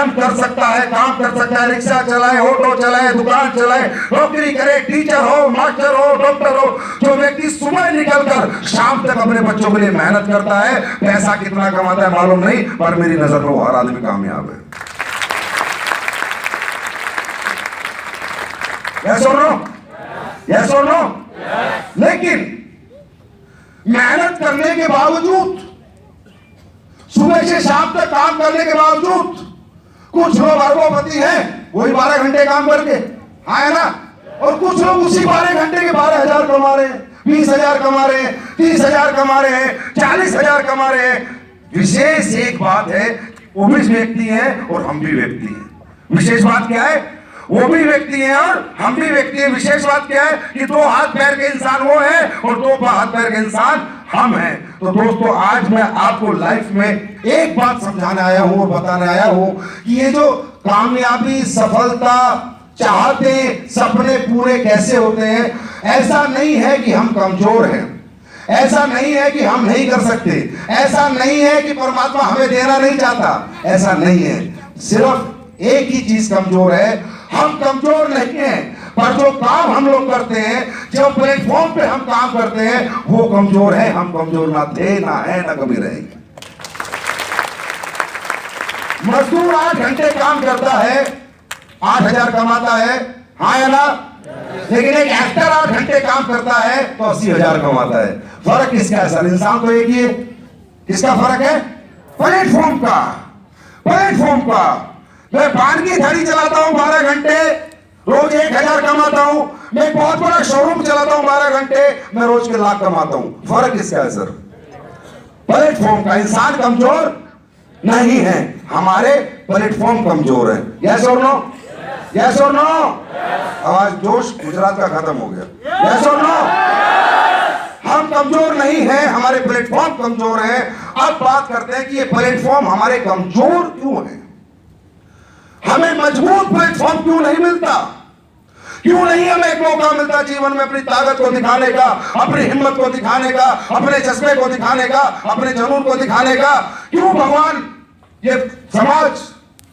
कर सकता है, काम कर सकता है, रिक्शा चलाए, ऑटो चलाए, दुकान चलाए, नौकरी करे, टीचर हो, मास्टर हो, डॉक्टर हो, जो व्यक्ति सुबह निकलकर शाम तक अपने बच्चों के लिए मेहनत करता है, पैसा कितना कमाता है मालूम नहीं, पर मेरी नजर में वो हर आदमी कामयाब है। यस और नो? यस और नो? लेकिन मेहनत करने के बावजूद, सुबह से शाम तक काम करने के बावजूद कुछ लोग अरबोपति हैं, वही 12 घंटे काम करके, हाँ है ना, और कुछ लोग उसी 12 घंटे के 12,000 कमा रहे हैं, 20,000 कमा रहे हैं, 30,000 कमा रहे हैं, 40,000 कमा रहे हैं। विशेष एक बात है, वो भी व्यक्ति हैं और हम भी व्यक्ति हैं। विशेष बात क्या है? वो भी व्यक्ति हैं और हम भी व्यक्ति हैं। विशेष बात क्या है कि 2 हाथ पैर के इंसान वो है और 2 हाथ पैर के इंसान हम हैं। तो दोस्तों, आज मैं आपको लाइफ में एक बात समझाने आया हूं और बताने आया हूं कि ये जो कामयाबी, सफलता चाहते, सपने पूरे कैसे होते हैं। ऐसा नहीं है कि हम कमजोर हैं, ऐसा नहीं है कि हम नहीं कर सकते, ऐसा नहीं है कि परमात्मा हमें देना नहीं चाहता, ऐसा नहीं है। सिर्फ एक ही चीज कमजोर है, हम कमजोर नहीं हैं, पर जो काम हम लोग करते हैं, जो प्लेटफॉर्म पे हम काम करते हैं, वो कमजोर है। हम कमजोर ना थे, ना है, ना कभी रहेंगे। मजदूर 8 घंटे काम करता है, 8,000 कमाता है, हाँ या ना? लेकिन एक एक्टर 8 घंटे काम करता है तो 80,000 कमाता है। फर्क किसका है सर? इंसान तो एक ही है। किसका फर्क है? प्लेटफॉर्म का। प्लेटफॉर्म का। मैं पान की थाली चलाता हूं 12 घंटे, रोज 1,000 कमाता हूं। मैं बहुत बड़ा शोरूम चलाता हूं 12 घंटे, मैं रोज के लाख कमाता हूं। फर्क किसका है सर? प्लेटफॉर्म का। इंसान कमजोर नहीं है, हमारे प्लेटफॉर्म कमजोर है। यस और नो? यस और नो? आवाज जोश गुजरात का खत्म हो गया। यस और नो? हम कमजोर नहीं हैं, हमारे प्लेटफॉर्म कमजोर हैं। अब बात करते हैं कि ये प्लेटफॉर्म हमारे कमजोर क्यों है, हमें मजबूत प्लेटफॉर्म क्यों नहीं मिलता, क्यों नहीं हमें एक मौका मिलता जीवन में अपनी ताकत को दिखाने का, अपनी हिम्मत को दिखाने का, अपने जज्बे को दिखाने का, अपने जुनून को दिखाने का। क्यों भगवान, ये समाज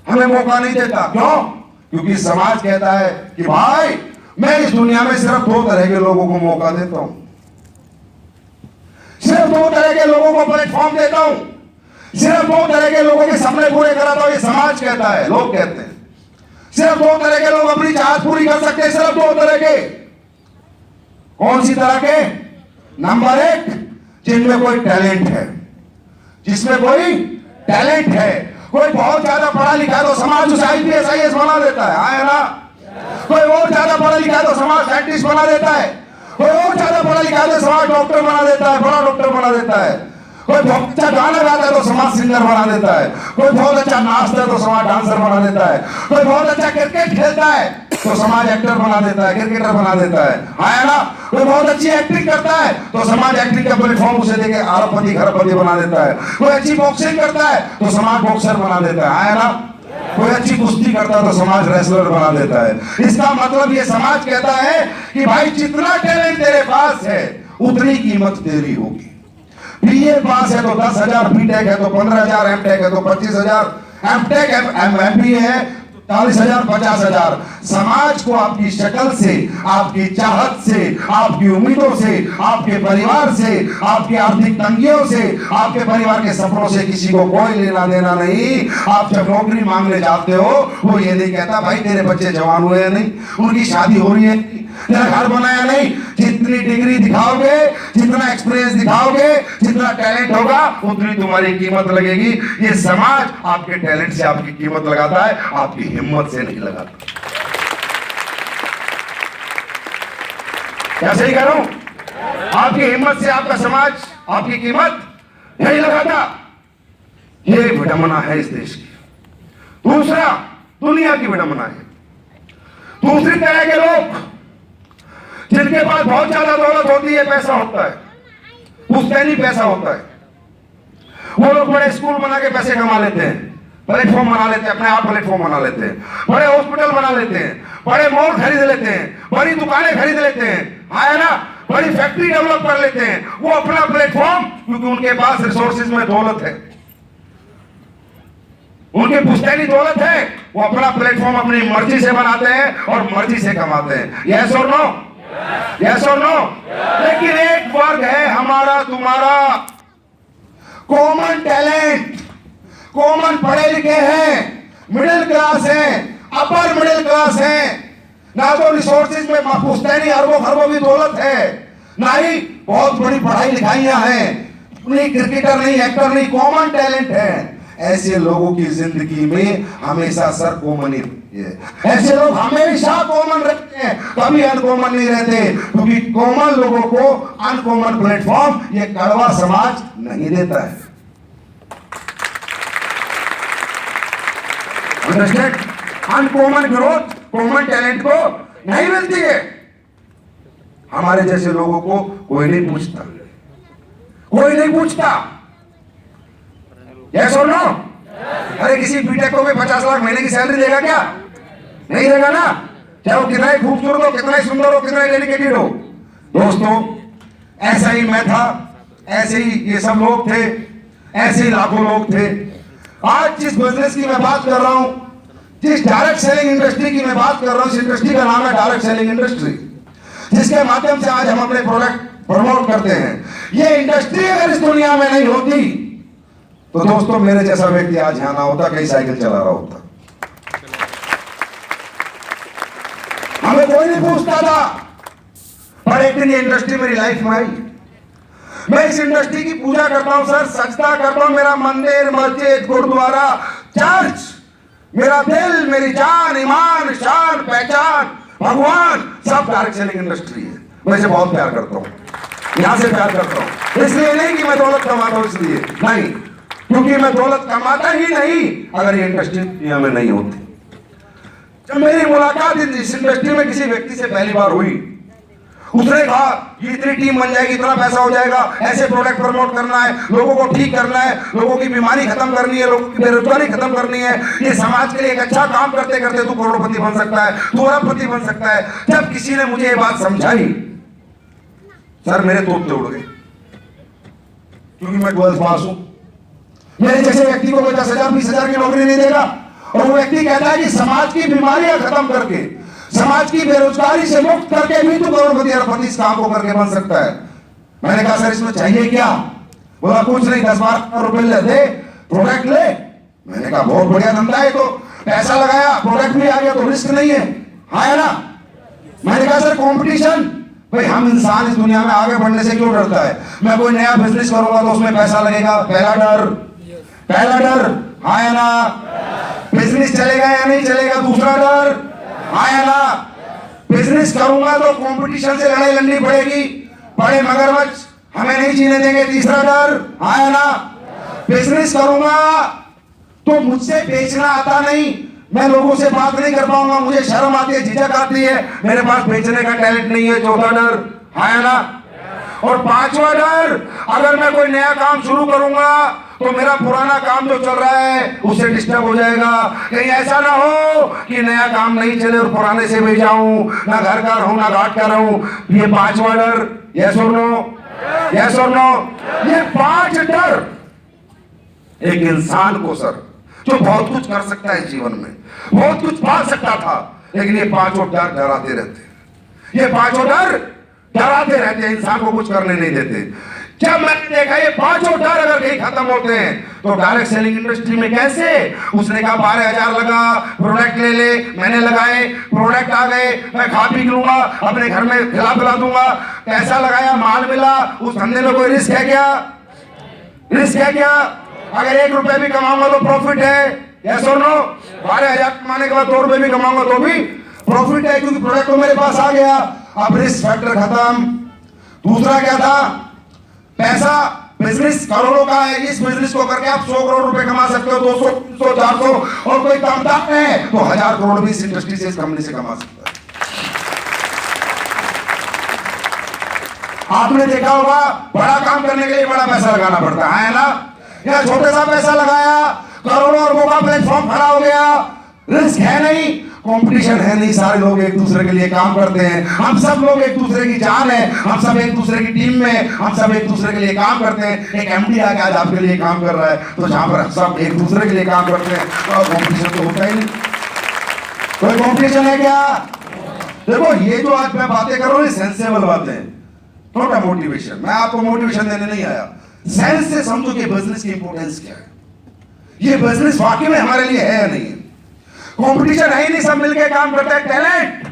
हमें मौका नहीं देता? क्यों? क्योंकि समाज कहता है कि भाई मैं इस दुनिया में सिर्फ 2 तरह के लोगों को मौका देता हूं, सिर्फ 2 तरह के लोगों को प्लेटफॉर्म देता हूं, सिर्फ 2 तरह के लोगों के सपने पूरे कराता हूं। ये समाज कहता है, लोग कहते हैं। सिर्फ 2 तरह के लोग अपनी चाहत पूरी कर सकते हैं, सिर्फ 2 तरह के। कौन सी तरह के? नंबर 1, जिनमें कोई टैलेंट है, जिसमें कोई टैलेंट है। कोई बहुत ज्यादा पढ़ा लिखा तो समाज उसे IPS IAS बना देता है, हाँ ना? कोई और ज्यादा पढ़ा लिखा तो समाज साइंटिस्ट बना देता है, कोई और ज्यादा पढ़ा लिखा तो समाज डॉक्टर बना देता है, बड़ा डॉक्टर बना देता है। कोई बहुत अच्छा गाना गाता है तो समाज सिंगर बना देता है, कोई बहुत अच्छा नाचता है तो समाज डांसर बना देता है, कोई बहुत अच्छा क्रिकेट खेलता है तो समाज एक्टर बना देता है, क्रिकेटर बना देता है, हाँ ना? कोई बहुत अच्छी एक्टिंग करता है तो समाज एक्टिंग का प्लेटफॉर्म उसे देके अरबपति खरबपति बना देता है। कोई अच्छी बॉक्सिंग करता है तो समाज बॉक्सर बना देता है, हाँ ना? कोई अच्छी कुश्ती करता है तो समाज रेसलर बना देता है। इसका मतलब ये समाज कहता है कि भाई जितना टैलेंट तेरे पास है उतनी कीमत तेरी होगी। बीए पास है तो 10,000, बीटेक है तो 15,000, एमटेक है तो 25,000, एमटेक एमबीए है 40,000, 50,000। समाज को आपकी शक्ल से, आपकी चाहत से, आपकी उम्मीदों से, आपके परिवार से, आपकी आर्थिक तंगियों से, आपके परिवार के सपनों से किसी को कोई लेना देना नहीं। आप जब नौकरी मांगने जाते हो, वो ये नहीं कहता भाई तेरे बच्चे जवान हुए हैं नहीं, उनकी शादी हो रही है, तेरा घर बनाया नहीं। जितनी डिग्री दिखाओगे, जितना एक्सपीरियंस दिखाओगे, जितना टैलेंट होगा, उतनी तुम्हारी कीमत लगेगी। ये समाज आपके टैलेंट से आपकी कीमत लगाता है, आपकी हिम्मत से नहीं लगाता। क्या सही कह रहा हूं? आपकी हिम्मत से आपका समाज आपकी कीमत नहीं लगाता। ये विडंबना है इस देश की। दूसरा, दुनिया की विडंबना है। दूसरी तरह के लोग जिनके पास बहुत ज्यादा दौलत होती है, पैसा होता है, पुश्तैनी पैसा होता है, वो लोग बड़े स्कूल बना के पैसे कमा लेते हैं, प्लेटफॉर्म बना लेते हैं, अपने आप प्लेटफॉर्म बना लेते हैं, बड़े हॉस्पिटल बना लेते हैं, बड़े मॉल खरीद लेते हैं, बड़ी दुकानें खरीद लेते हैं, है ना? बड़ी फैक्ट्री डेवलप कर लेते हैं, वो अपना प्लेटफॉर्म, क्योंकि उनके पास रिसोर्सेज में दौलत है, उनकी पुश्तैनी दौलत है, वो अपना प्लेटफॉर्म अपनी मर्जी से बनाते हैं और मर्जी से कमाते हैं। यस और नो? यस और नो? लेकिन एक वर्ग है हमारा तुम्हारा, कॉमन टैलेंट, कॉमन पढ़े लिखे हैं, मिडिल क्लास हैं, अपर मिडिल क्लास हैं, ना तो रिसोर्सेज में पुश्तैनी अरबों खरबों की दौलत है, ना ही बहुत बड़ी पढ़ाई लिखाइयां हैं, नहीं क्रिकेटर नहीं एक्टर नहीं, कॉमन टैलेंट है। ऐसे लोगों की जिंदगी में हमेशा सर कॉमन ही रहती है। ऐसे लोग हमेशा कॉमन रहते हैं, कभी अनकॉमन नहीं रहते, क्योंकि कॉमन लोगों को अनकॉमन प्लेटफॉर्म ये कड़वा समाज नहीं देता है। Understand? Uncommon growth common talent को नहीं मिलती है। हमारे जैसे लोगों को कोई नहीं पूछता, कोई नहीं पूछता। यस और नो? अरे किसी बीटेक को भी 50 लाख महीने की सैलरी देगा क्या? नहीं देगा ना, चाहे वो कितना ही खूबसूरत हो, कितना ही सुंदर हो, कितना ही डेडिकेटेड हो। दोस्तों, ऐसा ही मैं था, ऐसे ही ये सब लोग थे, ऐसे ही लाखों लोग थे। आज जिस बिजनेस की मैं बात कर रहा हूं, जिस डायरेक्ट सेलिंग इंडस्ट्री की मैं बात कर रहा हूं, इस इंडस्ट्री का नाम है डायरेक्ट सेलिंग इंडस्ट्री, जिसके माध्यम से आज हम अपने प्रोडक्ट प्रमोट करते हैं। ये इंडस्ट्री अगर इस दुनिया में नहीं होती तो दोस्तों मेरे जैसा व्यक्ति आज यहां ना होता, कहीं साइकिल चला रहा होता। हमें कोई नहीं पूछता था, पर एक दिन ये इंडस्ट्री मेरी लाइफ में आई। मैं इस इंडस्ट्री की पूजा करता हूं सर, सजदा करता हूं। मेरा मंदिर, मस्जिद, गुरुद्वारा, चर्च, मेरा दिल, मेरी जान, ईमान, शान, पहचान, भगवान, सब डायरेक्ट सेलिंग इंडस्ट्री है। मैं इसे बहुत प्यार करता हूं, यहां से प्यार करता हूं। इसलिए नहीं कि मैं दौलत कमाता हूं, इसलिए नहीं, क्योंकि मैं दौलत कमाता ही नहीं अगर ये इंडस्ट्री दुनिया में नहीं होती। जब मेरी मुलाकात इस इंडस्ट्री में किसी व्यक्ति से पहली बार हुई, उसने कहा ये इतनी टीम बन जाएगी, इतना पैसा हो जाएगा, ऐसे प्रोडक्ट प्रमोट करना है, लोगों को ठीक करना है, लोगों की बीमारी खत्म करनी है, लोगों की बेरोजगारी खत्म करनी है, ये समाज के लिए एक अच्छा काम करते करते तू करोड़पति बन सकता है, तू अरबपति बन सकता है। जब किसी ने मुझे ये बात समझाई, सर मेरे तोते उड़ गए, क्योंकि मैं 12th पास हूं। मेरे जैसे व्यक्ति को कोई 10,000 20,000 की नौकरी नहीं देगा, और वो व्यक्ति कहता है कि समाज की बीमारियां खत्म करके, समाज की बेरोजगारी से मुक्त करके भी तू करोड़पति अरबपति इस काम को करके बन सकता है। मैंने कहा सर इसमें चाहिए क्या? बोला कुछ नहीं, 10-12 करोड़ रुपए ले दे, प्रोडक्ट ले। मैंने कहा बहुत बढ़िया धंधा है, तो पैसा लगाया, प्रोडक्ट भी आ गया, तो रिस्क नहीं है, हाँ है ना? मैंने कहा सर कंपटीशन, भाई हम इंसान इस दुनिया में आगे बढ़ने से क्यों डरता है? मैं कोई नया बिजनेस करूंगा तो उसमें पैसा लगेगा, पहला डर, हाँ है ना? बिजनेस चलेगा या नहीं चलेगा, दूसरा डर, हाँ है ना? बिजनेस करूंगा तो कंपटीशन से लड़ाई लड़नी पड़ेगी, बड़े मगरमच्छ हमें नहीं जीने देंगे, तीसरा डर, हाँ है ना? बिजनेस करूंगा तो मुझसे बेचना आता नहीं, मैं लोगों से बात नहीं कर पाऊंगा, मुझे शर्म आती है, झिझक आती है, मेरे पास बेचने का टैलेंट नहीं है, चौथा डर, हाँ है ना? और पांचवा डर, अगर मैं कोई नया काम शुरू करूंगा तो मेरा पुराना काम जो चल रहा है उससे डिस्टर्ब हो जाएगा, कहीं ऐसा ना हो कि नया काम नहीं चले और पुराने से भी जाऊं, ना घर का रहूं ना घाट का रहूं। ये पांचवा डर, यस और नो? यस और नो? ये 5 डर एक इंसान को सर, जो बहुत कुछ कर सकता है जीवन में, बहुत कुछ पा सकता था, लेकिन ये 5 डर डराते रहते, ये 5 डर डराते रहते, इंसान को कुछ करने नहीं देते। जब मैंने देखा ये 5 डर अगर कहीं खत्म होते हैं तो डायरेक्ट सेलिंग इंडस्ट्री में कैसे? उसने कहा 12,000 लगा, प्रोडक्ट ले ले, मैंने लगाए, प्रोडक्ट आ गए, मैं खा पी लूंगा, अपने घर में खिला पिला दूंगा, पैसा लगाया, माल मिला, उस धंधे में कोई रिस्क है क्या? रिस्क है क्या? अगर 1 रुपए भी कमाऊंगा तो प्रॉफिट है, यस और नो? 12,000 कमाने के बाद 2 रुपए भी कमाऊंगा तो भी प्रॉफिट है, क्योंकि प्रोडक्ट तो मेरे पास आ गया। अब रिस्क फैक्टर खत्म। दूसरा क्या था? पैसा, बिजनेस करोड़ों का है, इस बिजनेस को करके आप 100 करोड़ रुपए कमा सकते हो, 200, 300, 400, और कोई कामदार है तो 1000 करोड़ भी इस इंडस्ट्री से, इस कंपनी से कमा सकता है। आपने देखा होगा बड़ा काम करने के लिए बड़ा पैसा लगाना पड़ता है ना? या छोटे सा पैसा लगाया, करोड़ों अरबों का प्लेटफॉर्म खड़ा हो गया, रिस्क है नहीं, कंपटीशन है नहीं, सारे लोग एक दूसरे के लिए काम करते हैं, हम सब लोग एक दूसरे की जान है, हम सब एक दूसरे की टीम में, हम सब एक दूसरे के लिए काम करते हैं। एक एमडी आके आज आपके लिए काम कर रहा है, तो जहां पर सब एक दूसरे के लिए काम करते हैं तो कंपटीशन तो होता ही नहीं। कोई कॉम्पिटिशन है क्या? देखो ये जो आज मैं बातें कर रहा हूँ, सेंसेबल बातें, नॉट अ मोटिवेशन। मैं आपको मोटिवेशन देने नहीं आया, सेंस से समझो कि बिजनेस की इंपॉर्टेंस क्या है, ये बिजनेस वाकई में हमारे लिए है या नहीं है। कंपटीशन है ही नहीं, सब मिलके काम करते हैं। टैलेंट,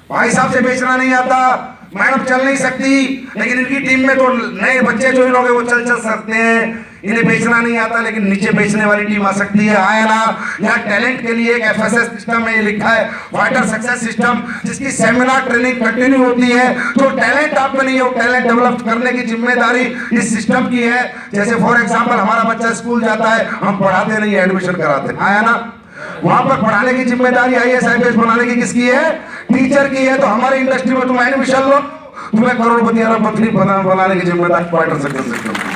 भाई साहब से बेचना नहीं आता, मैडम चल नहीं सकती, लेकिन इनकी टीम में तो नए बच्चे जो लोग हैं वो चल सकते हैं। इन्हें बेचना नहीं आता, लेकिन नीचे बेचने वाली टीम आ सकती है, आया ना। यहाँ टैलेंट के लिए एक FSS सिस्टम में लिखा है, वाइटर सक्सेस सिस्टम, जिसकी सेमिनार ट्रेनिंग कंटिन्यू होती है। तो टैलेंट आप में नहीं हो, टैलेंट डेवलप करने की जिम्मेदारी इस सिस्टम की है। जैसे फॉर एग्जाम्पल हमारा बच्चा स्कूल जाता है, हम पढ़ाते नहीं, एडमिशन कराते, आया ना। वहां पर पढ़ाने की जिम्मेदारी IAS IPS बनाने की किसकी है? टीचर की है। तो हमारी इंडस्ट्री में तुम एडमिशन लो, तुम्हें करोड़पति अरबपति बनाने की जिम्मेदारी वाइटर सक्सेस सिस्टम की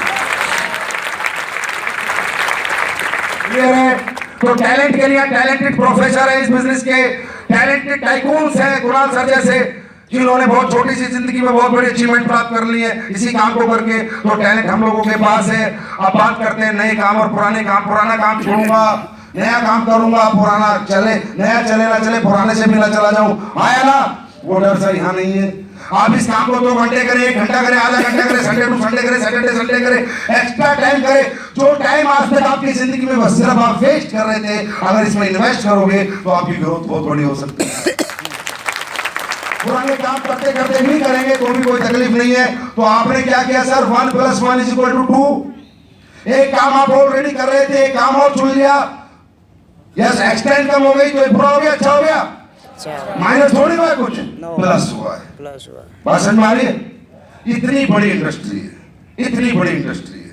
है। तो टैलेंट के लिए टैलेंटेड प्रोफेसर है इस बिजनेस के, टैलेंटेड टाइकून्स हैं, कुणाल सर जैसे, जिन्होंने बहुत छोटी सी जिंदगी में बहुत बड़ी अचीवमेंट प्राप्त कर ली है इसी काम को करके। तो टैलेंट हम लोगों के पास है। अब बात करते हैं नए काम और पुराने काम। पुराना काम छोड़ूंगा, नया काम करूंगा। पुराना चले, नया चले ना चले, पुराने से भी ना चला जाऊं, आया ना। वो डर सर यहाँ नहीं है। आप इस काम को 2 घंटे करें, 1 घंटा करें, आधा घंटा करें, संडे टू संडे करें, सैटरडे संडे करें, एक्स्ट्रा टाइम करें। जो टाइम आज तक आपकी जिंदगी में बस सिर्फ आप वेस्ट कर रहे थे, अगर इसमें इन्वेस्ट करोगे तो आपकी ग्रोथ बहुत बड़ी हो सकती है। पुराने काम करते करते भी करेंगे तो भी कोई तकलीफ नहीं है। तो आपने क्या किया सर? 1 + 1 = 2। एक काम आप ऑलरेडी कर रहे थे, एक काम और चुन लिया, यस, एक्सटेंड कम हो गई तो बुरा हो गया, अच्छा हो गया, माइनस थोड़ी हुआ है, कुछ प्लस हुआ है। बात समझ में आ रही है? इतनी बड़ी इंडस्ट्री है, इतनी बड़ी इंडस्ट्री है।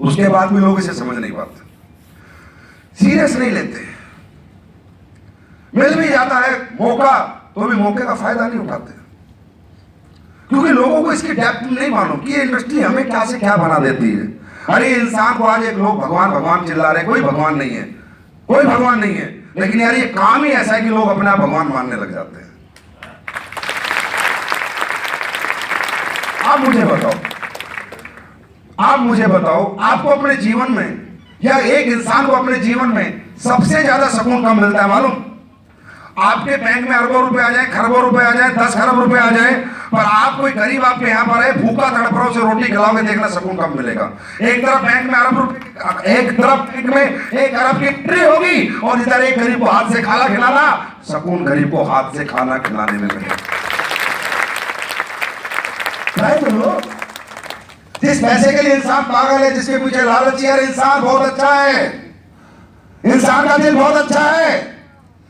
उसके बाद भी लोग इसे समझ नहीं पाते, सीरियस नहीं लेते। मिल भी जाता है मौका तो भी मौके का फायदा नहीं उठाते, क्योंकि लोगों को इसकी डेप्थ नहीं मालूम कि ये इंडस्ट्री हमें क्या से क्या बना देती है। अरे इंसान को आज एक लोग भगवान भगवान चिल्ला रहे, कोई भगवान नहीं है, कोई भगवान नहीं है, लेकिन यार ये काम ही ऐसा है कि लोग अपने आप भगवान मानने लग जाते हैं। आप मुझे बताओ, आपको अपने जीवन में या एक इंसान को अपने जीवन में सबसे ज्यादा सुकून कब मिलता है मालूम? आपके बैंक में अरबों रुपए आ जाए, खरबों रुपए आ जाए, 10 खरब रुपए आ जाए, पर आप कोई गरीब आपके यहाँ पर है, भूखा तड़प रहा, उसे रोटी खिलाओगे, देखना सुकून कब मिलेगा। एक तरफ बैंक में अरब रुपए, एक तरफ बैंक में 1 अरब की ट्रे होगी, और इधर एक गरीब को हाथ से खाना खिलाना, सुकून गरीब को हाथ से खाना खिलाने में मिलेगा। जिस पैसे के लिए इंसान पागल है, जिसके पीछे लालची है, इंसान बहुत अच्छा है, इंसान का दिल बहुत अच्छा है,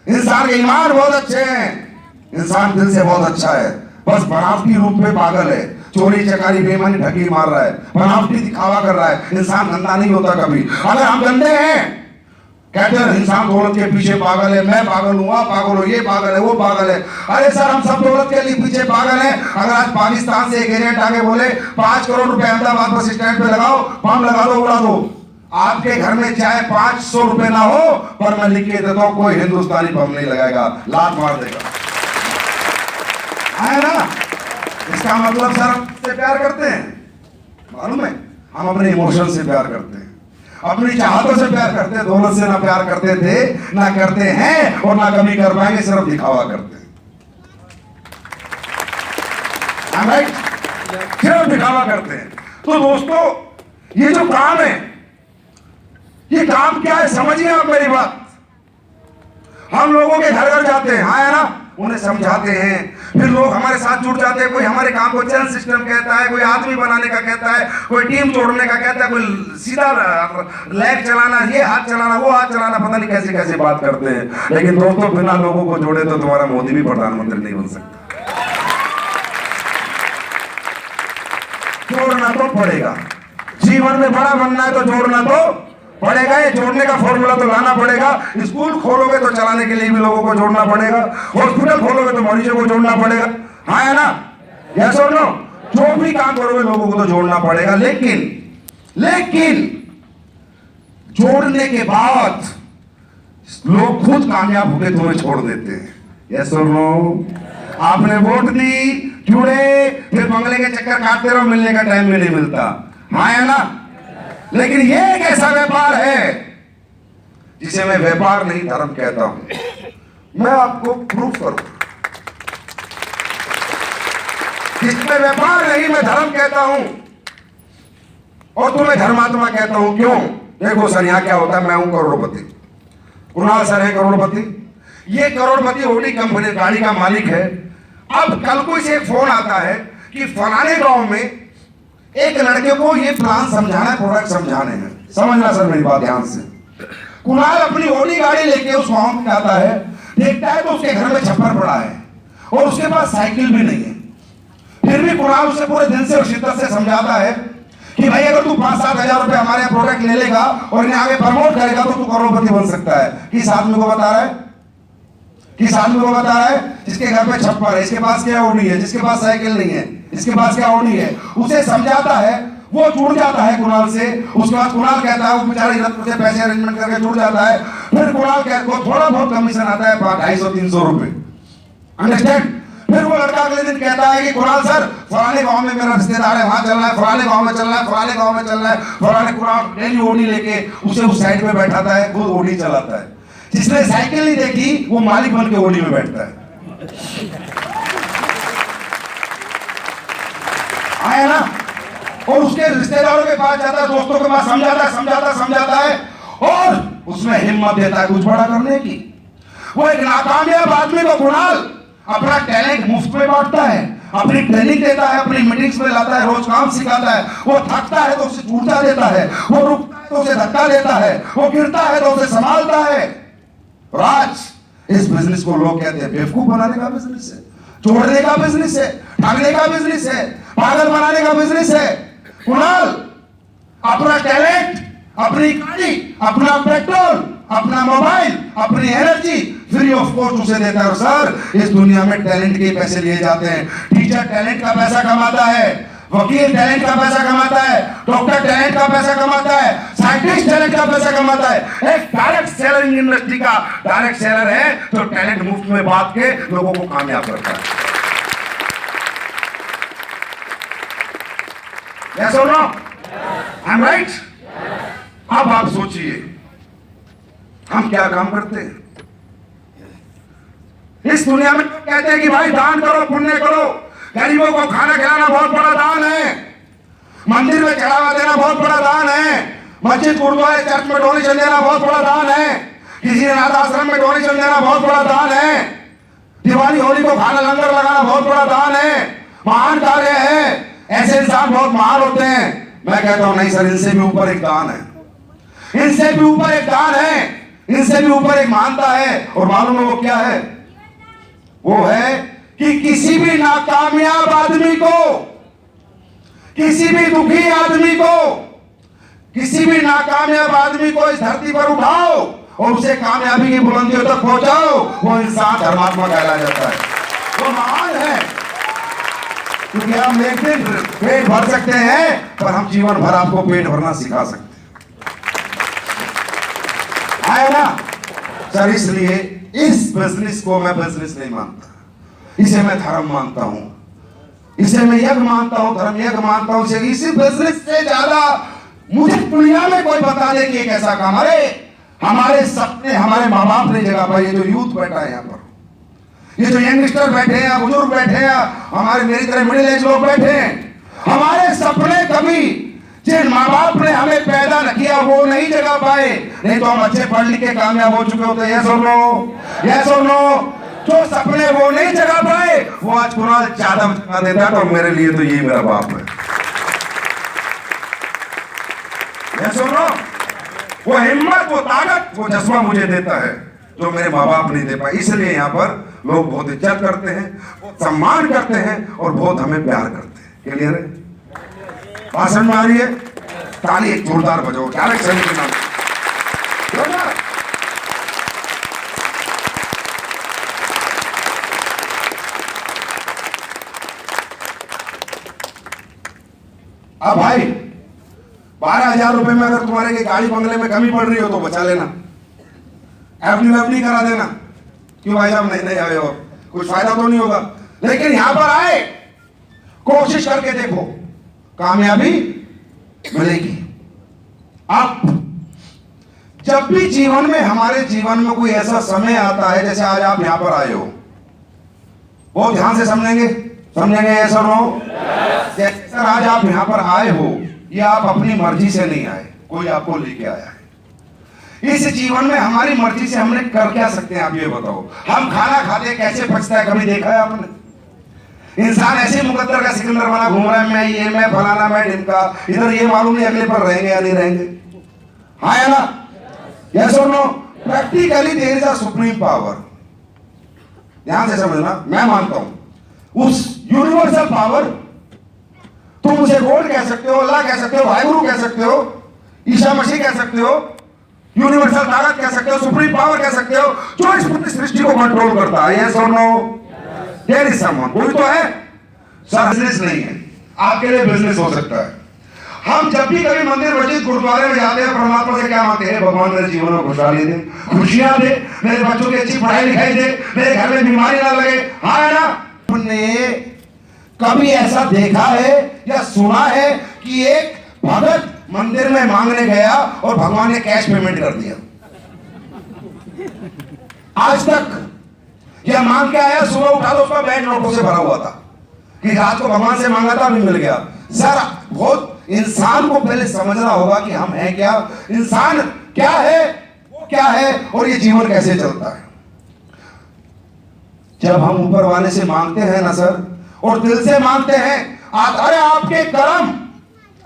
इंसान के ईमान बहुत अच्छे हैं, इंसान दिल से बहुत अच्छा है, बस बनावटी रूप में पागल है, चोरी चकारी बेईमानी ठगी मार रहा है, बनावटी दिखावा कर रहा है। इंसान गंदा नहीं होता कभी। अगर हम गंदे हैं, कहते हैं इंसान दौलत के पीछे पागल है, मैं पागल हूँ, आप पागल हो, ये पागल है, वो पागल है। अरे सर, हम सब दौलत के लिए पीछे पागल हैं। अगर आज पाकिस्तान से एक एजेंट आके बोले 5 करोड़ रुपए अहमदाबाद बस स्टैंड पे लगाओ, बम लगा दो, उड़ा दो, आपके घर में चाहे 500 रुपए ना हो, पर मैं लिख के देता हूं कोई हिंदुस्तानी बम नहीं लगाएगा, लात मार देगा, है ना। इसका मतलब सर हम से प्यार करते हैं, मालूम है? हम अपने इमोशन से प्यार करते हैं, अपनी चाहतों से प्यार करते हैं। दौलत से ना प्यार करते थे, ना करते हैं, और ना कभी कर पाएंगे, सिर्फ दिखावा करते हैं। सिर्फ दिखावा करते हैं। तो दोस्तों, ये जो काम है, ये काम क्या है समझिए आप मेरी बात। हम लोगों के घर घर जाते हैं, हाँ है ना, उन्हें समझाते हैं, फिर लोग हमारे साथ जुड़ जाते हैं। कोई हमारे काम को चैनल सिस्टम कहता है, कोई आदमी बनाने का कहता है, कोई टीम जोड़ने का कहता है, कोई सीधा लैग चलाना, ये हाथ चलाना, वो हाथ चलाना, पता नहीं कैसे कैसे बात करते हैं। लेकिन दोस्तों, बिना लोगों को जोड़े तो तुम्हारा मोदी भी प्रधानमंत्री नहीं बन सकता। जोड़ना तो पड़ेगा, जीवन में बड़ा बनना है तो जोड़ना तो पड़ेगा। ये जोड़ने का फॉर्मूला तो लाना पड़ेगा। स्कूल खोलोगे तो चलाने के लिए भी लोगों को जोड़ना पड़ेगा, हॉस्पिटल खोलोगे तो मरीजों को जोड़ना पड़ेगा, हाँ है ना, यस और नो। जो भी काम करोगे लोगों को तो जोड़ना पड़ेगा। लेकिन जोड़ने के बाद लोग खुद कामयाब होकर तुम्हें छोड़ देते हैं, यस और नो। आपने वोट दी, जुड़े, फिर बंगले के चक्कर काटते रहो, मिलने का टाइम भी नहीं मिलता। हाँ है ना? लेकिन ये एक ऐसा व्यापार है जिसे मैं व्यापार नहीं धर्म कहता हूं। मैं आपको प्रूफ करूं, जिसमें व्यापार नहीं मैं धर्म कहता हूं और तुम्हें धर्मात्मा कहता हूं। क्यों? देखो सर, यहां क्या होता है, मैं हूं करोड़पति, कुणाल सर है करोड़पति, ये करोड़पति होडी कंपनी गाड़ी का मालिक है। अब कल को इसे एक फोन आता है कि फलाने गांव में एक लड़के को ये प्लान समझाना है, प्रोडक्ट समझाने हैं। समझना सर मेरी बात ध्यान से। कुणाल अपनी ओडी गाड़ी लेके उस गांव में आता है, देखता है तो उसके घर में छप्पर पड़ा है और उसके पास साइकिल भी नहीं है। फिर भी कुणाल उसे पूरे दिन से और शिद्दत से समझाता है कि भाई अगर तू 5-7 हजार रुपए हमारे प्रोडक्ट ले लेगा और इन्हें आगे प्रमोट करेगा तो तू करोड़पति बन सकता है। किस आदमी को बता रहा है? किस आदमी को बता रहा है? जिसके घर पे छप्पर है, इसके पास क्या ओडी है, जिसके पास साइकिल नहीं है, इसके पास क्या ओडी है, उसे समझाता है। वो जुड़ जाता है कुणाल से। उसके बाद कुणाल कहता है, वो बेचारा इधर से पैसे अरेंजमेंट करके जुड़ जाता है। फिर कुणाल कहता है थोड़ा बहुत कमीशन आता है, 250-300 रुपए, अंडरस्टैंड। फिर वो लड़का अगले दिन कहता है कि कुणाल सर फलाने गांव में मेरा रिश्तेदार है, वहां चलना है, फलाने गांव में चलना है, फलाने गांव में चलना है। फलाने कुणाल डेली ओडी लेके उसे उस साइड में बैठाता है, खुद ओडी चलाता है। जिसने साइकिल नहीं देखी वो मालिक बन के ओडी में बैठता है। आया ना? और उसके रिश्तेदारों के पास जाता है, दोस्तों के पास समझाता है और उसमें हिम्मत देता है कुछ बड़ा करने की। वो एक नाकामयाब आदमी को कुणाल अपना टैलेंट मुफ्त में बांटता है, अपनी ट्रेनिंग देता है, अपनी मीटिंग्स में लाता है, रोज काम सिखाता है। वो थकता है तो उसे ऊर्जा देता है, वो रुकता है तो उसे धक्का देता है, वो गिरता है तो उसे संभालता है। राज इस बिजनेस को लोग कहते हैं बेवकूफ बनाने का बिजनेस है, छोड़ने का बिजनेस है, ठगने का बिजनेस है, पागल बनाने का बिजनेस है। कुणाल अपना टैलेंट, अपनी गाड़ी, अपना पेट्रोल, अपना मोबाइल, अपनी एनर्जी फ्री ऑफ कॉस्ट उसे देता है। और सर इस दुनिया में टैलेंट के पैसे लिए जाते हैं। टीचर टैलेंट का पैसा कमाता है, वकील टैलेंट का पैसा कमाता है, डॉक्टर टैलेंट का पैसा कमाता है, साइंटिस्ट टैलेंट का पैसा कमाता है। एक डायरेक्ट सेलर इंडस्ट्री का डायरेक्ट सेलर है जो टैलेंट मुफ्त में बांट के लोगों को कामयाब करता है। Yes or no? I'm right? अब आप सोचिए हम क्या काम करते हैं इस दुनिया में। कहते हैं कि भाई दान करो, पुण्य करो, गरीबों को खाना खिलाना बहुत बड़ा दान है, मंदिर में चढ़ावा देना बहुत बड़ा दान है, मस्जिद गुरुद्वारे चर्च में डोनेशन देना बहुत बड़ा दान है, किसी अनाथ आश्रम में डोनेशन देना बहुत बड़ा दान है, दिवाली होली को खाना लंगर लगाना बहुत बड़ा दान है, महान कार्य है। ऐसे इंसान बहुत महान होते हैं। मैं कहता हूं नहीं सर, इनसे भी ऊपर एक दान है, इनसे भी ऊपर एक दान है, इनसे भी ऊपर एक मानता है। और मालूम है वो क्या है? वो है कि किसी भी नाकामयाब आदमी को, किसी भी दुखी आदमी को, किसी भी नाकामयाब आदमी को इस धरती पर उठाओ और उसे कामयाबी की बुलंदियों तक पहुंचाओ, वो इंसान धर्मात्मा कहला जाता है, वो महान है। क्योंकि हम एक दिन पेट भर सकते हैं पर हम जीवन भर आपको पेट भरना सिखा सकते हैं। आया ना सर? इसलिए इस बिजनेस को मैं बिजनेस नहीं मानता, इसे मैं धर्म मानता हूं, इसे मैं यज्ञ मानता हूं, धर्म यज्ञ मानता हूं। इसी बिजनेस से ज्यादा मुझे दुनिया में कोई बता दे कि एक ऐसा काम, अरे हमारे सपने हमारे माँ बाप ने जगह पाई। ये जो यूथ बैठा है यहाँ पर, ये जो यंगस्टर बैठे हैं, बुजुर्ग बैठे हैं, हमारे मेरी तरह मिडिल एज लोग बैठे हैं, हमारे सपने कभी जिन माँ बाप ने हमें पैदा न किया वो नहीं जगा पाए। नहीं तो हम अच्छे पढ़ लिख के कामयाब हो चुके होते। यस और नो? यस और नो? जो सपने वो नहीं जगा पाए वो आज कुणाल यादव जगा देता है। तो मेरे लिए तो यही मेरा बाप है। यस और नो? वो हिम्मत, वो ताकत, वो जज्बा मुझे देता है जो मेरे माँ बाप नहीं दे पाए। इसलिए यहाँ पर लोग बहुत इज्जत करते हैं, बहुत सम्मान करते हैं और बहुत हमें प्यार करते हैं। क्लियर है? भाषण में आ रही है? ताली एक जोरदार बजाओ डायरेक्ट सेलिंग के नाम। अब भाई 12,000 रुपए में अगर तुम्हारे की गाड़ी बंगले में कमी पड़ रही हो तो बचा लेना, एफडी करा देना। क्यों भाई साहब नहीं आए हो? कुछ फायदा तो नहीं होगा। लेकिन यहां पर आए, कोशिश करके देखो, कामयाबी मिलेगी। अब जब भी जीवन में, हमारे जीवन में कोई ऐसा समय आता है, जैसे आज आप यहां पर आए हो, बहुत ध्यान से समझेंगे, ऐसा ना हो सर आज आप यहां पर आए हो, ये आप अपनी मर्जी से नहीं आए, कोई आपको लेके आया है। इस जीवन में हमारी मर्जी से हमने कर क्या सकते हैं, आप ये बताओ। हम खाना खाते कैसे पचता है, कभी देखा है आपने? इंसान ऐसे मुकद्दर का सिकंदर बना घूम रहा है, मैं ये, मैं फलाना, मैं ढिमका, इधर ये मालूम नहीं अगले पर रहेंगे या नहीं रहेंगे। हाँ या ना? यस और no? Practically there is a supreme power. ध्यान से समझना, मैं मानता हूं उस यूनिवर्सल पावर, तुम उसे गॉड कह सकते हो, अल्लाह कह सकते हो, वाहिगुरु कह सकते हो, ईसा मसीह कह सकते हो, यूनिवर्सल ताकत कह सकते हो, सुप्रीम पावर कह सकते हो, जो इस पूरी सृष्टि को कंट्रोल करता है। यस और नो? देयर इज समवन, कोई तो है सर। बिजनेस नहीं है, आपके लिए बिजनेस हो सकता है। हम जब भी कभी मंदिर, मस्जिद, गुरुद्वारे में जाते हैं, परमात्मा से क्या मांगते हैं? भगवान मेरे जीवन में खुशहाली दे, खुशियां दे, मेरे बच्चों की अच्छी पढ़ाई लिखाई दे, मेरे घर में बीमारी ना लगे। हाँ है ना? तुमने कभी ऐसा देखा है या सुना है कि एक भगत मंदिर में मांगने गया और भगवान ने कैश पेमेंट कर दिया? आज तक यह मांग के आया, सुबह उठा तो उसका बैंक नोटों से भरा हुआ था कि रात को भगवान से मांगा था, अभी मिल गया। सर बहुत इंसान को पहले समझना होगा कि हम हैं क्या, इंसान क्या है, वो क्या है, और ये जीवन कैसे चलता है। जब हम ऊपर वाले से मांगते हैं ना सर, और दिल से मांगते हैं, अरे आपके कर्म,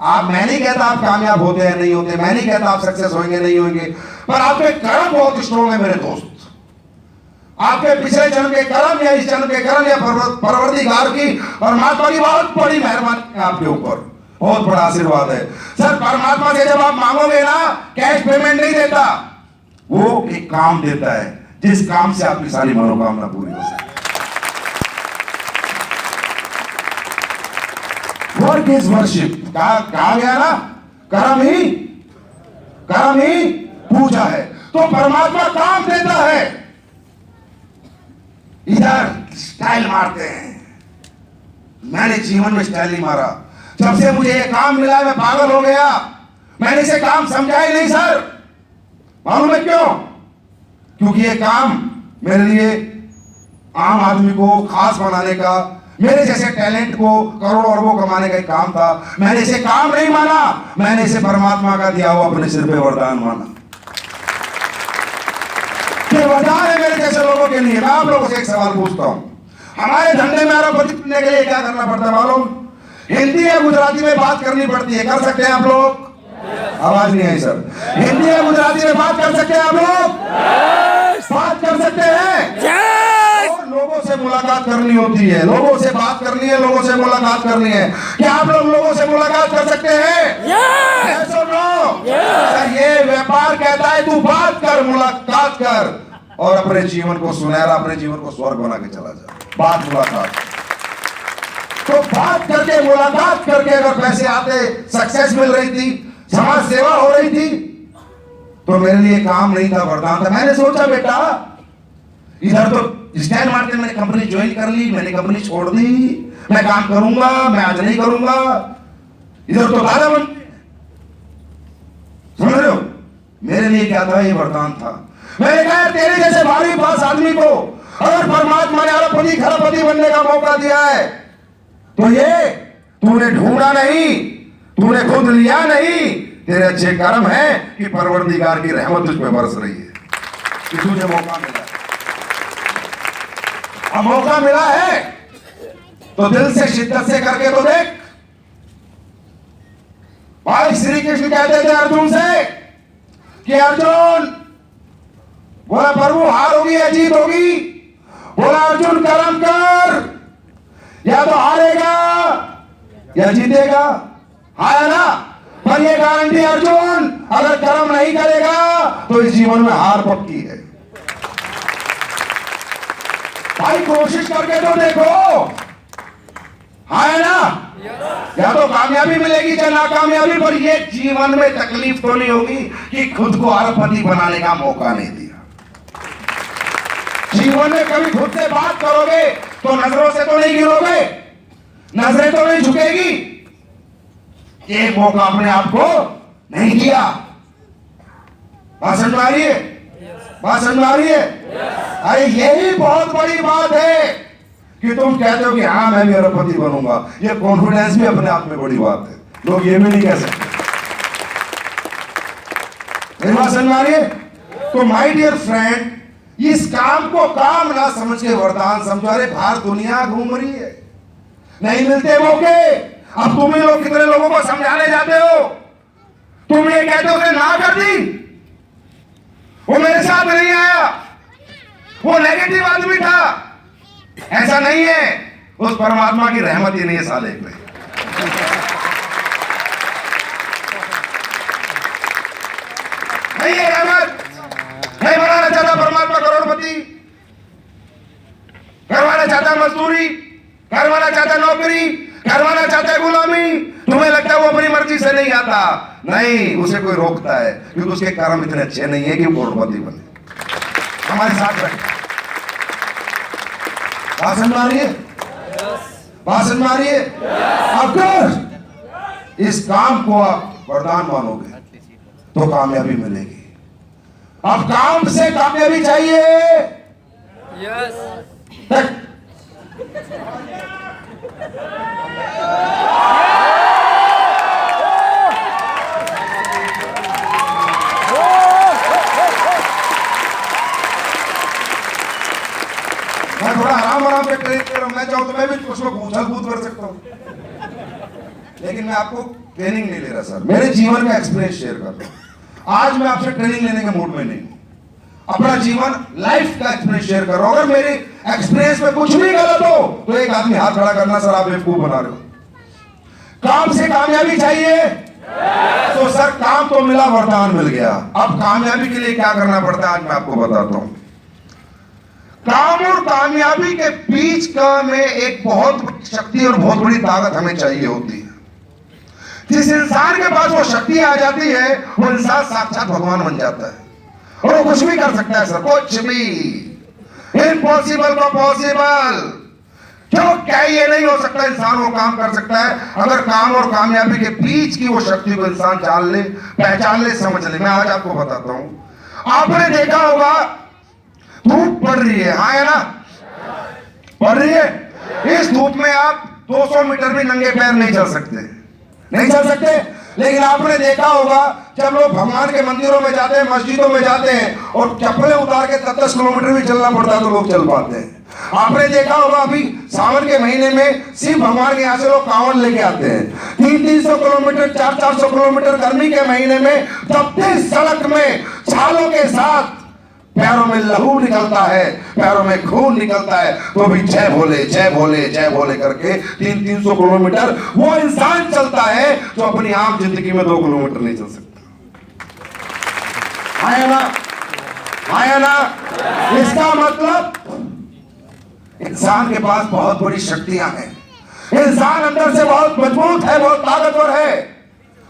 आप, मैं नहीं कहता आप कामयाब होते हैं नहीं होते, मैं नहीं कहता आप सक्सेस होंगे नहीं होंगे, पर आपके कर्म बहुत स्ट्रॉन्ग है मेरे दोस्त। आपके पिछले जन्म के कर्म या इस जन्म के कर्म या परवरदिगार की, परमात्मा की बहुत बड़ी मेहरबानी है आपके ऊपर, बहुत बड़ा आशीर्वाद है सर। परमात्मा से जब आप मांगोगे ना, कैश पेमेंट नहीं देता, वो एक काम देता है, जिस काम से आपकी सारी मनोकामना पूरी हो सके। वर्क इज वर्शिप, कहा गया ना, कर्म ही पूजा है। तो परमात्मा काम देता है, इधर स्टाइल मारते हैं। मैंने जीवन में स्टाइल नहीं मारा, जब से मुझे ये काम मिला मैं पागल हो गया। मैंने इसे काम समझा ही नहीं सर, मालूम है क्यों? क्योंकि ये काम मेरे लिए आम आदमी को खास बनाने का, मेरे जैसे टैलेंट को करोड़ों अरबों कमाने का एक काम था। मैंने इसे काम नहीं माना, मैंने इसे परमात्मा का दिया हुआ अपने सिर पे वरदान माना। ये वरदान है मेरे जैसे लोगों के लिए। मैं आप लोगों से एक सवाल पूछता हूं, हमारे धंधे में अरबपति बनने के लिए क्या करना पड़ता है मालूम? हिंदी या गुजराती में बात करनी पड़ती है। कर सकते हैं आप लोग? आवाज नहीं आई सर। हिंदी या गुजराती में बात कर सकते हैं आप लोग? बात कर सकते हैं। और लोगों से मुलाकात करनी होती है, लोगों से बात करनी है, लोगों से मुलाकात करनी है। क्या आप लोग लोगों से मुलाकात कर सकते हैं? yes or no? सर ये व्यापार कहता है तू बात कर, मुलाकात कर, और अपने जीवन को सुनहरा, अपने जीवन को स्वर्ग बना के चला जा। बात मुलाकात, तो बात करके, मुलाकात करके अगर पैसे आते, सक्सेस मिल रही थी, समाज सेवा हो रही थी, तो मेरे लिए काम नहीं था, वरदान था। मैंने सोचा बेटा इधर तो स्टाइल मारते, मैंने कंपनी ज्वाइन कर ली, मैंने कंपनी छोड़ दी, मैं काम करूंगा, मैं आज नहीं करूंगा, इधर तो दादा बन, समझ रहे हो? मेरे लिए क्या था? ये वरदान था। मैंने कहा तेरे जैसे भारी पास आदमी को अगर परमात्मा ने अरबपति खरबपति बनने का मौका दिया है, तो ये तूने ढूंढा नहीं, तूने खुद लिया नहीं, तेरे अच्छे कर्म है कि परवरदिगार की रहमत तुझ पे बरस रही है कि तुझे मौका मिला। अब मौका मिला है तो दिल से, शिद्दत से करके तो देख। भाई श्री कृष्ण कहते थे अर्जुन से कि अर्जुन, बोला प्रभु हार होगी या जीत होगी? बोला अर्जुन कर्म कर, या तो हारेगा या जीतेगा। हाँ ना? पर ये गारंटी अर्जुन, अगर कर्म नहीं करेगा तो इस जीवन में हार पक्की है। भाई कोशिश करके तो देखो, है ना? या तो कामयाबी मिलेगी या नाकामयाबी, पर ये जीवन में तकलीफ तो नहीं होगी कि खुद को अरबपति बनाने का मौका नहीं दिया। जीवन में कभी खुद से बात करोगे तो नजरों से तो नहीं नहीं गिरोगे, नजरें तो नहीं झुकेगी। एक मौका अपने आप को नहीं दिया। भाषण में आ रही है, भाषण में आ रही है। अरे यही बहुत बड़ी बात है कि तुम कहते हो कि हाँ मैं भी अरबपति बनूंगा। ये कॉन्फिडेंस भी अपने आप में बड़ी बात है। लोग ये भी नहीं कह सकते। मेरी बात समझ में आ रही है? तो माय डियर फ्रेंड, इस काम को काम ना समझ के वरदान समझो। अरे बाहर दुनिया घूम रही है, नहीं मिलते मौके। अब तुम ही लोग कितने लोगों को समझाने जाते हो, तुम ये कहते हो ना कर दी, वो मेरे साथ नहीं आया, वो नेगेटिव आदमी था। ऐसा नहीं है, उस परमात्मा की रहमत ही नहीं है साले पे। नहीं है रहमत, नहीं बनाना चाहता परमात्मा करोड़पति, करवाना चाहता मजदूरी, करवाना चाहता नौकरी, करवाना चाहता है गुलामी। तुम्हें लगता है वो अपनी मर्जी से नहीं आता, नहीं, उसे कोई रोकता है क्योंकि उसके कर्म इतने अच्छे नहीं है कि वो करोड़पति बने। हमारे साथ रहे। भाषण में आ रही है, भाषण में आ रही है। अगर इस काम को आप वरदान मानोगे तो कामयाबी मिलेगी। अब काम से कामयाबी चाहिए। मैं थोड़ा आराम से ट्रेन कर रहा हूं। मैं चाहूं तो मैं भी उसमें उछल कूद कर सकता हूं, लेकिन मैं आपको ट्रेनिंग नहीं ले रहा सर, मेरे जीवन का एक्सपीरियंस शेयर कर रहा हूं। आज मैं आपसे ट्रेनिंग लेने के मूड में नहीं हूं, अपना जीवन लाइफ का एक्सपीरियंस शेयर कर रहा हूं। अगर मेरे एक्सपीरियंस में कुछ भी गलत हो तो एक आदमी हाथ खड़ा करना, सर आप बेवकूफ बना रहे हो। काम से कामयाबी चाहिए तो सर काम तो मिला, वरदान मिल गया। अब कामयाबी के लिए क्या करना पड़ता है आज मैं आपको बताता हूं। काम और कामयाबी के बीच का में एक बहुत बड़ी शक्ति और बहुत बड़ी ताकत हमें चाहिए होती है। जिस इंसान के पास वो शक्ति आ जाती है वो इंसान साक्षात भगवान बन जाता है और वो कुछ भी कर सकता है सर, कुछ भी। इम्पॉसिबल को पॉसिबल। क्यों, क्या ये नहीं हो सकता? इंसान वो काम कर सकता है अगर काम और कामयाबी के बीच की वो शक्ति को इंसान जान ले, पहचान ले, समझ ले। मैं आज आपको बताता हूं। आपने देखा होगा धूप पड़ रही है, हाँ है ना, पड़ रही है। इस धूप में आप 200 मीटर भी नंगे पैर नहीं चल सकते, नहीं चल सकते। लेकिन आपने देखा होगा जब लोग भगवान के मंदिरों में जाते हैं, मस्जिदों में जाते हैं और चप्पलें उतार के 10-10 किलोमीटर भी चलना पड़ता है तो लोग चल पाते हैं। आपने देखा होगा अभी सावन के महीने में शिव भगवान के यहाँ से लोग कांवड़ लेके आते हैं। 300-300 किलोमीटर, 400-400 किलोमीटर गर्मी के महीने में तपती सड़क में छालों के साथ पैरों में लहू निकलता है, पैरों में खून निकलता है, तो भी जय भोले जय भोले जय भोले करके 300-300 किलोमीटर वो इंसान चलता है जो अपनी आम जिंदगी में 2 किलोमीटर नहीं चल सकता। आया ना, आया ना। इसका मतलब इंसान के पास बहुत बड़ी शक्तियां हैं, इंसान अंदर से बहुत मजबूत है, बहुत ताकतवर है।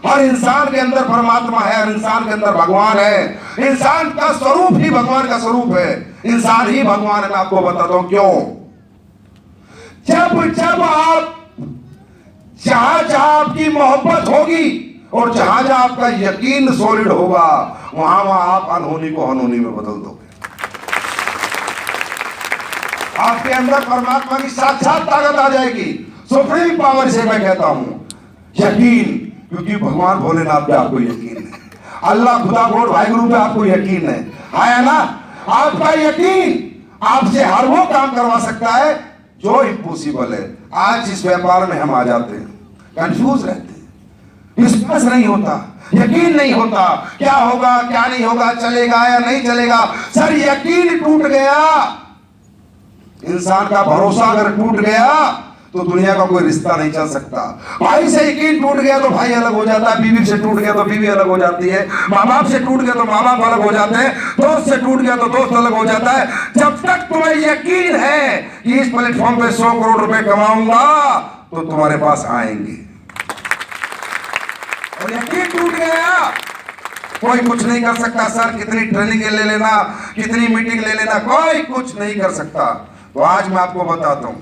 और इंसान के अंदर परमात्मा है और इंसान के अंदर भगवान है। इंसान का स्वरूप ही भगवान का स्वरूप है, इंसान ही भगवान है। मैं आपको बताता हूं क्यों। जब जब आप जहां आपकी मोहब्बत होगी और जहां आपका यकीन सॉलिड होगा वहां आप अनहोनी को अनहोनी में बदल दोगे। आपके अंदर परमात्मा की साक्षात ताकत आ जाएगी, सुप्रीम पावर से मैं कहता हूं यकीन, क्योंकि भगवान भोलेनाथ पे आपको यकीन है, अल्लाह खुदा गोड वाहिगुरु पे आपको यकीन है ना। आपका यकीन आपसे हर वो काम करवा सकता है जो इम्पॉसिबल है। आज इस व्यापार में हम आ जाते हैं, कंफ्यूज रहते हैं, विश्वास नहीं होता, यकीन नहीं होता, क्या होगा क्या नहीं होगा, चलेगा या नहीं चलेगा। सर यकीन टूट गया, इंसान का भरोसा अगर टूट गया तो दुनिया का कोई रिश्ता नहीं चल सकता। भाई से यकीन टूट गया तो भाई अलग हो जाता है, बीवी से टूट गया तो बीवी अलग हो जाती है, माँ बाप से टूट गया तो माँ बाप अलग हो जाते हैं, दोस्त से टूट गया तो दोस्त अलग हो जाता है। जब तक तुम्हें यकीन है कि इस प्लेटफॉर्म पे 100 करोड़ रुपए कमाऊंगा तो तुम्हारे पास आएंगे, और यकीन टूट गया कोई कुछ नहीं कर सकता। सर कितनी ट्रेनिंग ले लेना, कितनी मीटिंग ले लेना, कोई कुछ नहीं कर सकता। तो आज मैं आपको बताता हूं,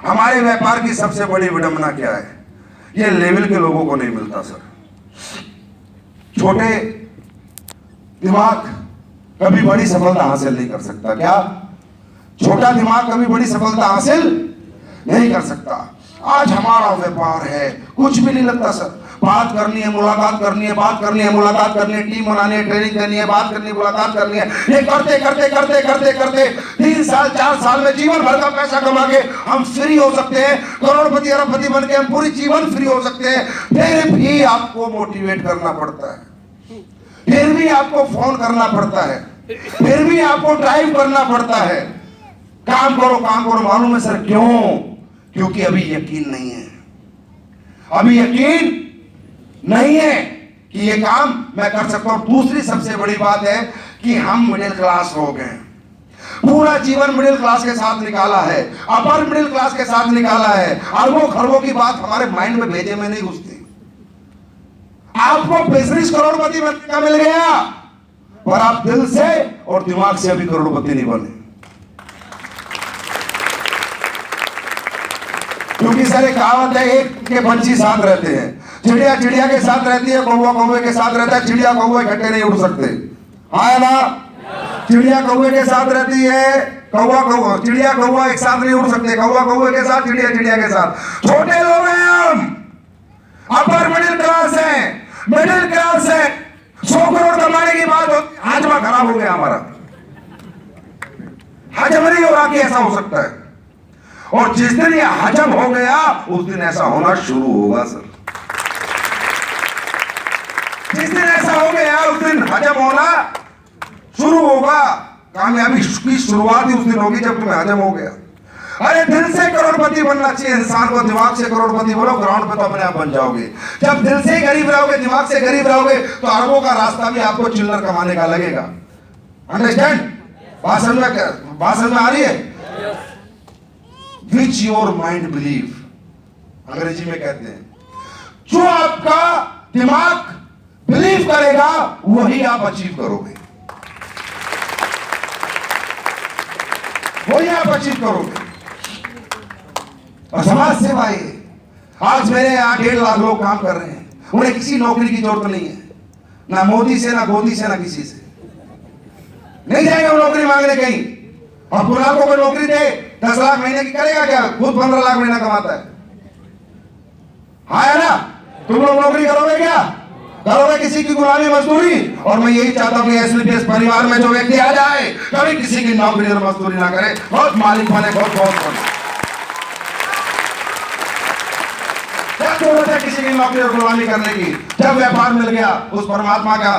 हमारे व्यापार की सबसे बड़ी विडंबना क्या है? ये लेवल के लोगों को नहीं मिलता सर। छोटे दिमाग कभी बड़ी सफलता हासिल नहीं कर सकता। क्या? छोटा दिमाग कभी बड़ी सफलता हासिल नहीं कर सकता। आज हमारा व्यापार है, कुछ भी नहीं लगता सर। बात करनी है, मुलाकात करनी है, बात करनी है, मुलाकात करनी है, टीम बनानी है, ट्रेनिंग करनी है, बात करनी है, मुलाकात करनी है। ये करते करते करते करते करते 3 साल 4 साल में जीवन भर का पैसा कमा के हम फ्री हो सकते हैं, करोड़पति अरबपति बन के हम पूरी जीवन फ्री हो सकते हैं। फिर भी आपको मोटिवेट करना पड़ता है, फिर भी आपको फोन करना पड़ता है, फिर भी आपको ड्राइव करना पड़ता है। काम करो काम करो। मालूम है सर क्यों? क्योंकि अभी यकीन नहीं है, अभी यकीन नहीं है कि ये काम मैं कर सकता हूं। दूसरी सबसे बड़ी बात है कि हम मिडिल क्लास हो गए। पूरा जीवन मिडिल क्लास के साथ निकाला है, अपर मिडिल क्लास के साथ निकाला है। अरबों खरबों की बात हमारे माइंड में भेजे में नहीं घुसती। आपको बिजनेस करोड़पति बनने का मिल गया, पर आप दिल से और दिमाग से अभी करोड़पति नहीं बने। क्योंकि सर एक कहावत है, एक के पंछी साथ रहते हैं। चिड़िया चिड़िया के साथ रहती है, कौवा कौवे के साथ रहता है। चिड़िया कौवे इकट्ठे नहीं उड़ सकते, हाँ ना? चिड़िया कौवे के साथ रहती है, चिड़िया कौवा एक साथ नहीं उड़ सकते। कौवा कौवे के साथ, चिड़िया चिड़िया के साथ। छोटे लोग हैं हम, अपर मिडिल क्लास है, मिडिल क्लास है। 100 करोड़ कमाने की बात होती, हाजमा खराब हो गया हमारा। हजम नहीं हो रहा कि ऐसा हो सकता है। और जिस दिन ये हजम हो गया उस दिन ऐसा होना शुरू होगा सर। जिस दिन ऐसा हो गया उस दिन हजम होना शुरू होगा। कामयाबी की शुरुआत ही उस दिन होगी जब तुम्हें हजम हो गया। अरे दिल से करोड़पति बनना चाहिए इंसान को, दिमाग से करोड़पति बनो, ग्राउंड पे तो अपने आप बन जाओगे। जब दिल से गरीब रहोगे, दिमाग से गरीब रहोगे, तो अरबों का रास्ता भी आपको चिल्लर कमाने का लगेगा। अंडरस्टैंड? बात समझ में आ रही है? Which your mind believe, अंग्रेजी में कहते हैं, जो आपका दिमाग बिलीव करेगा वही आप अचीव करोगे, वही आप अचीव करोगे। और समाज सेवा ये, आज मेरे यहाँ 1.5 लाख लोग काम कर रहे हैं, उन्हें किसी नौकरी की जरूरत नहीं है, ना मोदी से, ना गोदी से, ना किसी से। नहीं जाएंगे वो नौकरी मांगने कहीं। और कुणाल को कोई नौकरी दे 10 लाख महीने की, करेगा क्या? खुद 15 लाख महीना कमाता है, हाँ है ना? तुम लोग नौकरी करोगे क्या? करोगे किसी की गुलामी मजदूरी? और मैं यही चाहता हूं कि एसलीपीएस परिवार में जो व्यक्ति आ जाए कभी किसी की नौकरी और मजदूरी ना करे, बहुत मालिक बने, बहुत बने। किसी की नौकरी और गुलामी करने की, जब व्यापार मिल गया उस परमात्मा का